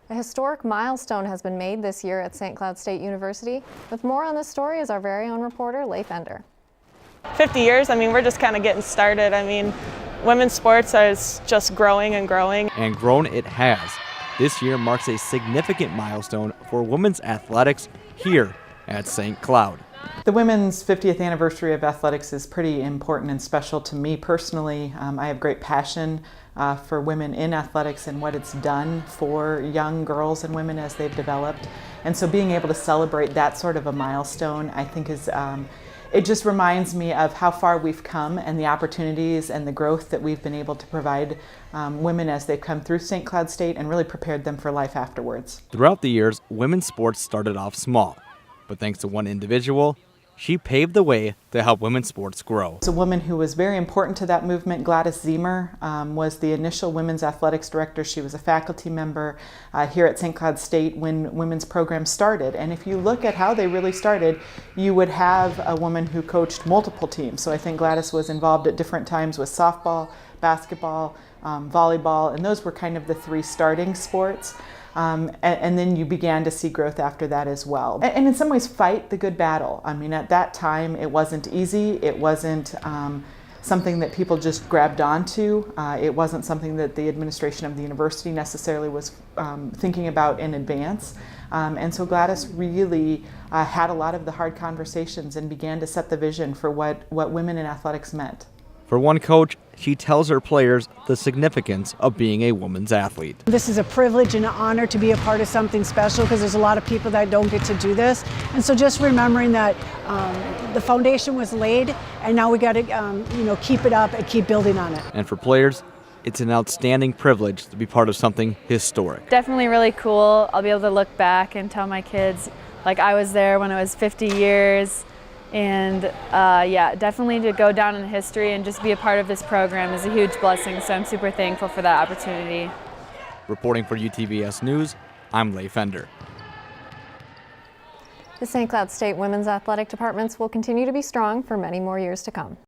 A historic milestone has been made this year at St. Cloud State University. With more on this story is our very own reporter, Leif Ender. 50 years, we're just kind of getting started. Women's sports is just growing and growing. And grown it has. This year marks a significant milestone for women's athletics here at St. Cloud. The women's 50th anniversary of athletics is pretty important and special to me personally. I have great passion for women in athletics and what it's done for young girls and women as they've developed. And so being able to celebrate that sort of a milestone, I think is, it just reminds me of how far we've come and the opportunities and the growth that we've been able to provide women as they've come through St. Cloud State and really prepared them for life afterwards. Throughout the years, women's sports started off small, but thanks to one individual, she paved the way to help women's sports grow. A woman who was very important to that movement, Gladys Zemer, was the initial women's athletics director. She was a faculty member here at St. Cloud State when women's programs started. And if you look at how they really started, you would have a woman who coached multiple teams. So I think Gladys was involved at different times with softball, basketball, volleyball, and those were kind of the three starting sports. And then you began to see growth after that as well. And in some ways fight the good battle. At that time it wasn't easy. It wasn't something that people just grabbed onto. It wasn't something that the administration of the university necessarily was thinking about in advance. And so Gladys really had a lot of the hard conversations and began to set the vision for what women in athletics meant. For one coach, she tells her players the significance of being a woman's athlete. This is a privilege and an honor to be a part of something special because there's a lot of people that don't get to do this. And so just remembering that the foundation was laid and now we got to keep it up and keep building on it. And for players, it's an outstanding privilege to be part of something historic. Definitely really cool. I'll be able to look back and tell my kids like I was there when it was 50 years. And yeah, definitely to go down in history and just be a part of this program is a huge blessing, so I'm super thankful for that opportunity. Reporting for UTVS News, I'm Leif Ender. The St. Cloud State women's athletic departments will continue to be strong for many more years to come.